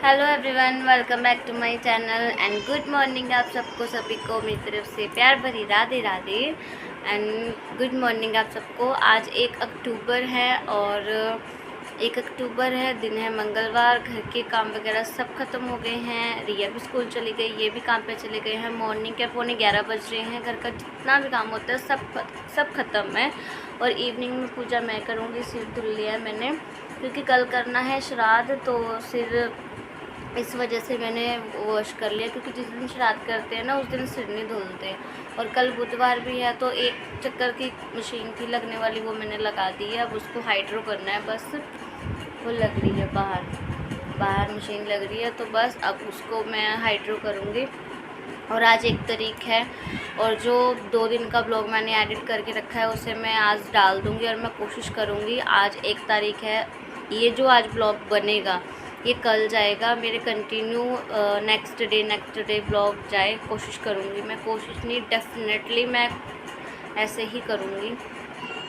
Hello everyone, welcome back to my channel and good morning. आप सबको सभी को मेरी तरफ से प्यार भरी Radhe Radhe and good morning आप सबको। आज 1 अक्टूबर है और 1 अक्टूबर है, दिन है मंगलवार। घर के काम वगैरह सब ख़त्म हो गए हैं। रिया भी स्कूल चली गई, ये भी काम पे चले गए हैं। मॉर्निंग के 11:15 बज रहे हैं। घर का जितना भी काम होता है सब ख़त्म है। और इवनिंग में पूजा मैं करूँगी। सिर धुल लिया है मैंने क्योंकि कल करना है श्राद्ध, तो सिर इस वजह से मैंने वॉश कर लिया, क्योंकि जिस दिन श्राद्ध करते हैं ना उस दिन सिर नहीं धुलते। और कल बुधवार भी है, तो एक चक्कर की मशीन थी लगने वाली, वो मैंने लगा दी है। अब उसको हाइड्रो करना है, बस वो लग रही है बाहर मशीन लग रही है, तो बस अब उसको मैं हाइड्रो करूँगी। और आज 1 तारीख है और जो 2 दिन का ब्लॉग मैंने एडिट करके रखा है उसे मैं आज डाल दूँगी। और मैं कोशिश करूँगी, आज 1 तारीख है, ये जो आज ब्लॉग बनेगा ये कल जाएगा मेरे कंटिन्यू। नेक्स्ट डे ब्लॉग जाए, कोशिश करूँगी। मैं कोशिश नहीं, डेफिनेटली मैं ऐसे ही करूँगी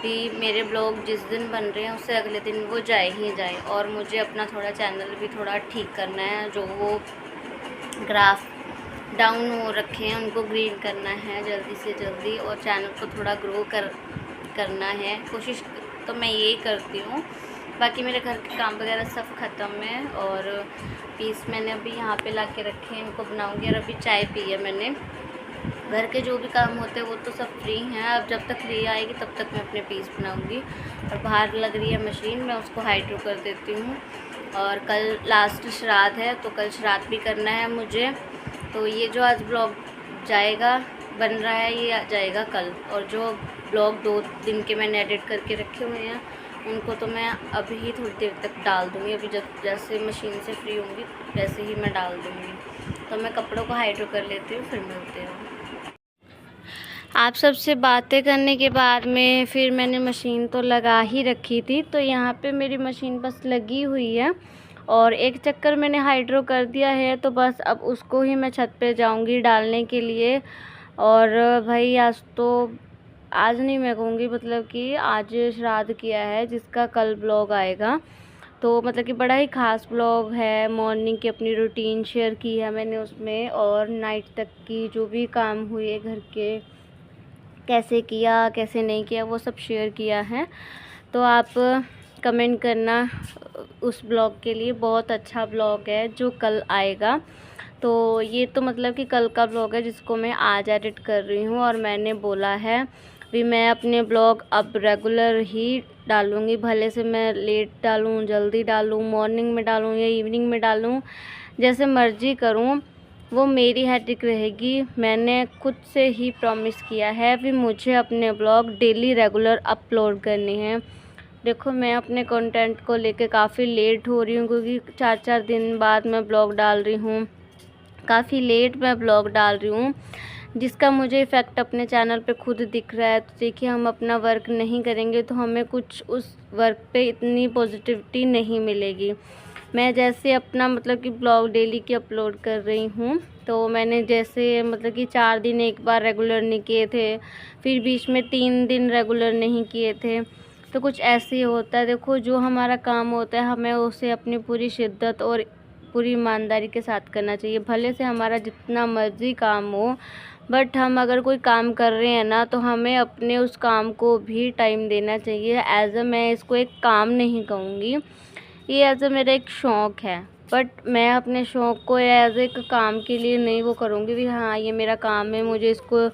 कि मेरे ब्लॉग जिस दिन बन रहे हैं उससे अगले दिन वो जाए ही जाए। और मुझे अपना थोड़ा चैनल भी थोड़ा ठीक करना है, जो वो ग्राफ डाउन हो रखे हैं उनको ग्रीन करना है जल्दी से जल्दी, और चैनल को थोड़ा ग्रो करना है। कोशिश तो मैं यही करती हूँ। बाकी मेरे घर के काम वगैरह सब ख़त्म है और पीस मैंने अभी यहाँ पे ला के रखे हैं, इनको बनाऊँगी। और अभी चाय पी है मैंने। घर के जो भी काम होते हैं वो तो सब फ्री हैं। अब जब तक फ्री आएगी तब तक मैं अपने पीस बनाऊँगी। और बाहर लग रही है मशीन, मैं उसको हाइड्रो कर देती हूँ। और कल लास्ट श्राद्ध है, तो कल श्राद्ध भी करना है मुझे। तो ये जो आज ब्लॉग जाएगा बन रहा है ये जाएगा कल। और जो ब्लॉग 2 दिन के मैंने एडिट करके रखे हुए हैं उनको तो मैं अभी ही थोड़ी देर तक डाल दूँगी। अभी जैसे मशीन से फ्री होंगी वैसे ही मैं डाल दूँगी। तो मैं कपड़ों को हाइड्रो कर लेती हूँ, फिर मिलते हैं। आप सबसे बातें करने के बाद में फिर मैंने मशीन तो लगा ही रखी थी, तो यहाँ पे मेरी मशीन बस लगी हुई है और एक चक्कर मैंने हाइड्रो कर दिया है, तो बस अब उसको ही मैं छत पे जाऊँगी डालने के लिए। और भाई आज नहीं मैं कहूँगी, मतलब कि आज श्राद्ध किया है जिसका कल ब्लॉग आएगा। तो मतलब कि बड़ा ही ख़ास ब्लॉग है। मॉर्निंग की अपनी रूटीन शेयर की है मैंने उसमें, और नाइट तक की जो भी काम हुए घर के, कैसे किया कैसे नहीं किया, वो सब शेयर किया है। तो आप कमेंट करना उस ब्लॉग के लिए। बहुत अच्छा ब्लॉग है जो कल आएगा। तो ये तो मतलब कि कल का ब्लॉग है जिसको मैं आज एडिट कर रही हूँ। और मैंने बोला है भी मैं अपने ब्लॉग अब रेगुलर ही डालूँगी, भले से मैं लेट डालूँ जल्दी डालूँ, मॉर्निंग में डालूँ या इवनिंग में डालूँ, जैसे मर्जी करूँ, वो मेरी हैट्रिक रहेगी। मैंने खुद से ही प्रॉमिस किया है कि मुझे अपने ब्लॉग डेली रेगुलर अपलोड करने हैं। देखो मैं अपने कंटेंट को लेके काफ़ी लेट हो रही हूँ, क्योंकि 4-4 दिन बाद मैं ब्लॉग डाल रही हूँ, काफ़ी लेट मैं ब्लॉग डाल रही हूँ, जिसका मुझे इफ़ेक्ट अपने चैनल पे खुद दिख रहा है। तो देखिए, हम अपना वर्क नहीं करेंगे तो हमें कुछ उस वर्क पे इतनी पॉजिटिविटी नहीं मिलेगी। मैं जैसे अपना मतलब कि ब्लॉग डेली की अपलोड कर रही हूँ, तो मैंने जैसे मतलब कि 4 दिन एक बार रेगुलर नहीं किए थे, फिर बीच में 3 दिन रेगुलर नहीं किए थे, तो कुछ ऐसे ही होता है। देखो, जो हमारा काम होता है हमें उसे अपनी पूरी शिद्दत और पूरी ईमानदारी के साथ करना चाहिए। भले से हमारा जितना मर्ज़ी काम हो, बट हम अगर कोई काम कर रहे हैं ना, तो हमें अपने उस काम को भी टाइम देना चाहिए। मैं इसको एक काम नहीं कहूँगी, ये मेरा एक शौक़ है। बट मैं अपने शौक़ को एक काम के लिए नहीं वो करूँगी भी हाँ ये मेरा काम है, मुझे इसको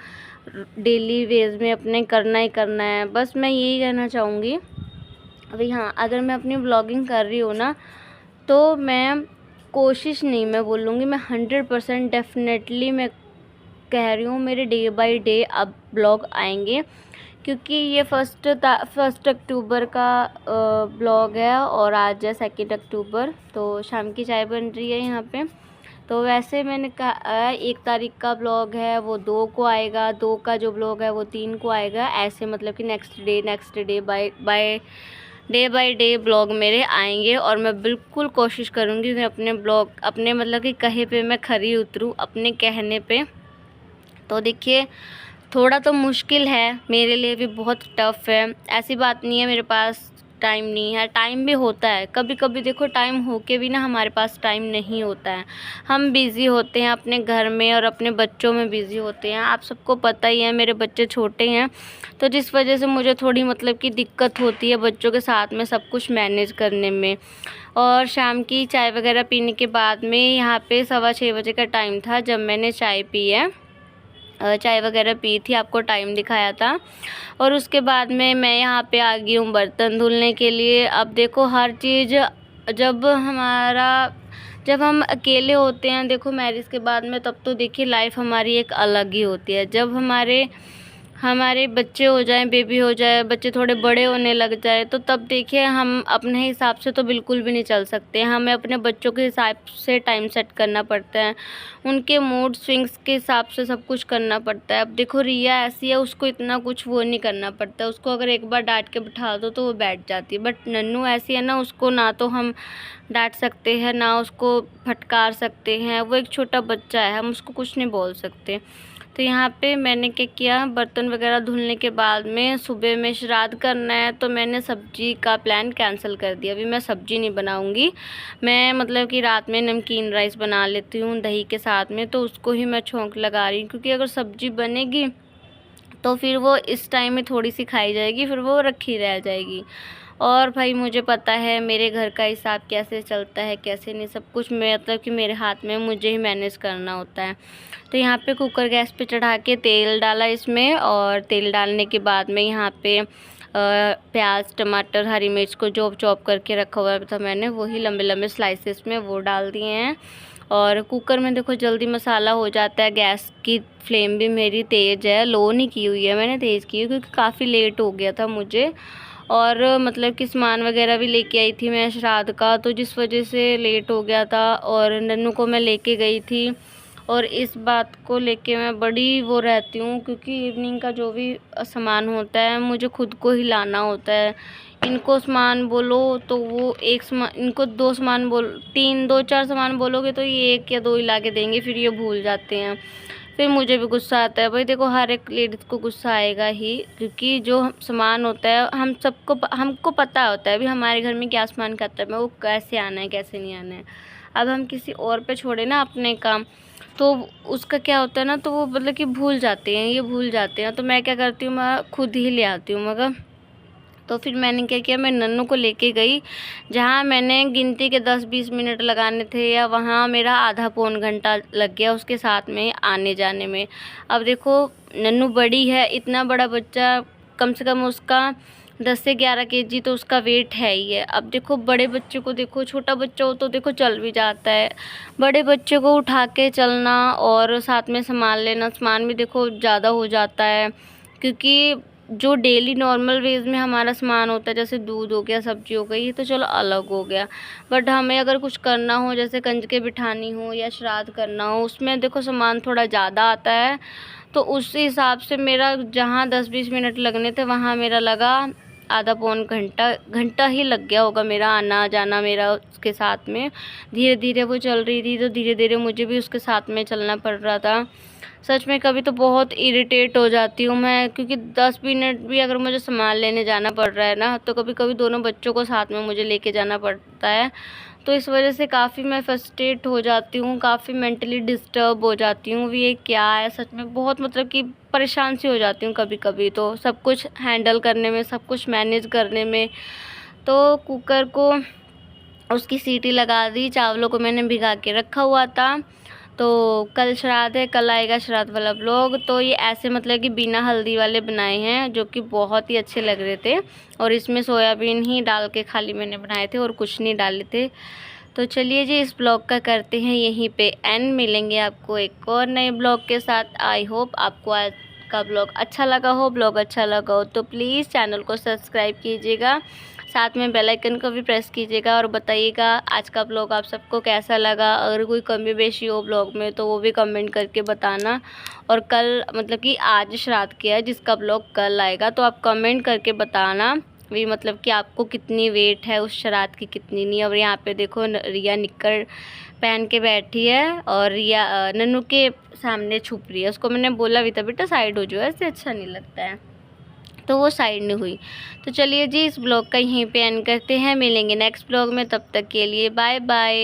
डेली बेस में अपने करना ही करना है। बस मैं यही कहना चाहूँगी अभी। हाँ, अगर मैं अपनी ब्लॉगिंग कर रही हूँ ना, तो मैं कोशिश नहीं, मैं बोलूँगी मैं 100% डेफिनेटली मैं कह रही हूँ, मेरे डे बाय डे अब ब्लॉग आएंगे। क्योंकि ये फर्स्ट अक्टूबर का ब्लॉग है और आज है 2 अक्टूबर। तो शाम की चाय बन रही है यहाँ पे। तो वैसे मैंने कहा 1 तारीख का ब्लॉग है वो 2 को आएगा, 2 का जो ब्लॉग है वो 3 को आएगा। ऐसे मतलब कि next day by day blog मेरे आएंगे। और मैं बिल्कुल कोशिश करूँगी मैं अपने ब्लॉग अपने मतलब कि कहे पे मैं खरी उतरूँ, अपने कहने पे। तो देखिए, थोड़ा तो मुश्किल है, मेरे लिए भी बहुत टफ़ है। ऐसी बात नहीं है मेरे पास टाइम नहीं है। टाइम भी होता है, कभी कभी देखो टाइम होके भी ना हमारे पास टाइम नहीं होता है। हम बिज़ी होते हैं अपने घर में और अपने बच्चों में बिज़ी होते हैं। आप सबको पता ही है मेरे बच्चे छोटे हैं, तो जिस वजह से मुझे थोड़ी मतलब कि दिक्कत होती है बच्चों के साथ में सब कुछ मैनेज करने में। और शाम की चाय वगैरह पीने के बाद में यहाँ पे 6:15 बजे का टाइम था जब मैंने चाय पी है, चाय वगैरह पी थी, आपको टाइम दिखाया था। और उसके बाद में मैं यहाँ पे आ गई हूँ बर्तन धुलने के लिए। अब देखो हर चीज़ जब हम अकेले होते हैं, देखो मैरिज के बाद में, तब तो देखिए लाइफ हमारी एक अलग ही होती है। जब हमारे बच्चे हो जाएं, बेबी हो जाए, बच्चे थोड़े बड़े होने लग जाए, तो तब देखिए हम अपने हिसाब से तो बिल्कुल भी नहीं चल सकते। हमें अपने बच्चों के हिसाब से टाइम सेट करना पड़ता है, उनके मूड स्विंग्स के हिसाब से सब कुछ करना पड़ता है। अब देखो रिया ऐसी है, उसको इतना कुछ वो नहीं करना पड़ता। उसको अगर एक बार डांट के बिठा दो तो वो बैठ जाती है। बट नन्नू ऐसी है ना, उसको ना तो हम डांट सकते हैं ना उसको फटकार सकते हैं। वो एक छोटा बच्चा है, हम उसको कुछ नहीं बोल सकते। तो यहाँ पे मैंने क्या किया, बर्तन वगैरह धुलने के बाद में सुबह में श्राद्ध करना है, तो मैंने सब्जी का प्लान कैंसिल कर दिया। अभी मैं सब्जी नहीं बनाऊँगी, मैं मतलब कि रात में नमकीन राइस बना लेती हूँ दही के साथ में, तो उसको ही मैं छौंक लगा रही हूँ। क्योंकि अगर सब्जी बनेगी तो फिर वो इस टाइम में थोड़ी सी खाई जाएगी, फिर वो रखी रह जाएगी। और भाई मुझे पता है मेरे घर का हिसाब कैसे चलता है कैसे नहीं, सब कुछ मतलब कि मेरे हाथ में, मुझे ही मैनेज करना होता है। तो यहाँ पे कुकर गैस पे चढ़ा के तेल डाला इसमें, और तेल डालने के बाद में यहाँ पे प्याज टमाटर हरी मिर्च को जो चॉप करके रखा हुआ था मैंने, वही लंबे लंबे स्लाइसेस में वो डाल दिए हैं। और कुकर में देखो जल्दी मसाला हो जाता है। गैस की फ्लेम भी मेरी तेज़ है, लो नहीं की हुई है मैंने, तेज़ की है क्योंकि काफ़ी लेट हो गया था मुझे। और मतलब कि सामान वगैरह भी लेके आई थी मैं श्राद्ध का, तो जिस वजह से लेट हो गया था। और नन्नू को मैं लेके गई थी, और इस बात को लेके मैं बड़ी वो रहती हूँ, क्योंकि इवनिंग का जो भी सामान होता है मुझे खुद को ही लाना होता है। इनको सामान बोलो तो वो एक सामान, इनको दो सामान दो चार सामान बोलोगे तो ये एक या दो ही ला के देंगे, फिर ये भूल जाते हैं। फिर मुझे भी गुस्सा आता है। भाई देखो हर एक लेडीज़ को गुस्सा आएगा ही, क्योंकि जो सामान होता है हमको पता होता है अभी हमारे घर में क्या सामान खाता है, वो कैसे आना है कैसे नहीं आना है। अब हम किसी और पे छोड़े ना अपने काम, तो उसका क्या होता है ना, तो वो मतलब कि भूल जाते हैं। तो मैं क्या करती हूँ, मैं खुद ही ले आती हूँ मगर। तो फिर मैंने क्या किया, मैं नन्नू को लेके गई, जहाँ मैंने गिनती के 10-20 मिनट लगाने थे, या वहाँ मेरा आधा पौन घंटा लग गया उसके साथ में आने जाने में। अब देखो नन्नू बड़ी है, इतना बड़ा बच्चा, कम से कम उसका 10 से 11 केजी तो उसका वेट है ही है। अब देखो बड़े बच्चे को देखो, छोटा बच्चा हो तो देखो चल भी जाता है, बड़े बच्चे को उठा के चलना और साथ में संभाल लेना, सामान भी देखो ज़्यादा हो जाता है। क्योंकि जो डेली नॉर्मल वेज में हमारा सामान होता है, जैसे दूध हो गया, सब्जी हो गई, ये तो चलो अलग हो गया। बट हमें अगर कुछ करना हो, जैसे कंजके बिठानी हो या श्राद्ध करना हो, उसमें देखो सामान थोड़ा ज़्यादा आता है। तो उस हिसाब से मेरा जहाँ 10-20 मिनट लगने थे, वहाँ मेरा लगा आधा पौन घंटा ही लग गया होगा मेरा आना जाना मेरा उसके साथ में। धीरे धीरे वो चल रही थी, तो धीरे धीरे मुझे भी उसके साथ में चलना पड़ रहा था। सच में कभी तो बहुत इरिटेट हो जाती हूँ मैं, क्योंकि 10 मिनट भी अगर मुझे सामान लेने जाना पड़ रहा है ना, तो कभी कभी दोनों बच्चों को साथ में मुझे लेके जाना पड़ता है। तो इस वजह से काफ़ी मैं फ्रस्ट्रेट हो जाती हूँ, काफ़ी मेंटली डिस्टर्ब हो जाती हूँ। ये क्या है, सच में बहुत मतलब कि परेशान सी हो जाती हूँ कभी कभी, तो सब कुछ हैंडल करने में, सब कुछ मैनेज करने में। तो कुकर को उसकी सीटी लगा दी, चावलों को मैंने भिगा के रखा हुआ था। तो कल श्राद्ध है, कल आएगा श्राद्ध वाला ब्लॉग। तो ये ऐसे मतलब कि बिना हल्दी वाले बनाए हैं, जो कि बहुत ही अच्छे लग रहे थे, और इसमें सोयाबीन ही डाल के खाली मैंने बनाए थे और कुछ नहीं डाले थे। तो चलिए जी, इस ब्लॉग का करते हैं यहीं पे एंड, मिलेंगे आपको एक और नए ब्लॉग के साथ। आई होप आपको आज का ब्लॉग अच्छा लगा हो। ब्लॉग अच्छा लगा हो तो प्लीज़ चैनल को सब्सक्राइब कीजिएगा, साथ में बेल आइकन को भी प्रेस कीजिएगा, और बताइएगा आज का ब्लॉग आप सबको कैसा लगा। अगर कोई कमी बेशी हो ब्लॉग में तो वो भी कमेंट करके बताना। और कल मतलब कि आज श्राद्ध किया है, जिसका ब्लॉग कल आएगा, तो आप कमेंट करके बताना भी, मतलब कि आपको कितनी वेट है उस श्राद्ध की, कितनी नहीं। और यहाँ पे देखो रिया निक्कर पहन के बैठी है, और रिया नन्नू के सामने छुप रही है। उसको मैंने बोला भी था बेटा साइड हो जाओ, ऐसे अच्छा नहीं लगता है। तो वो साइड नहीं हुई। तो चलिए जी, इस ब्लॉग का यहीं पे एंड करते हैं। मिलेंगे नेक्स्ट ब्लॉग में, तब तक के लिए बाय बाय।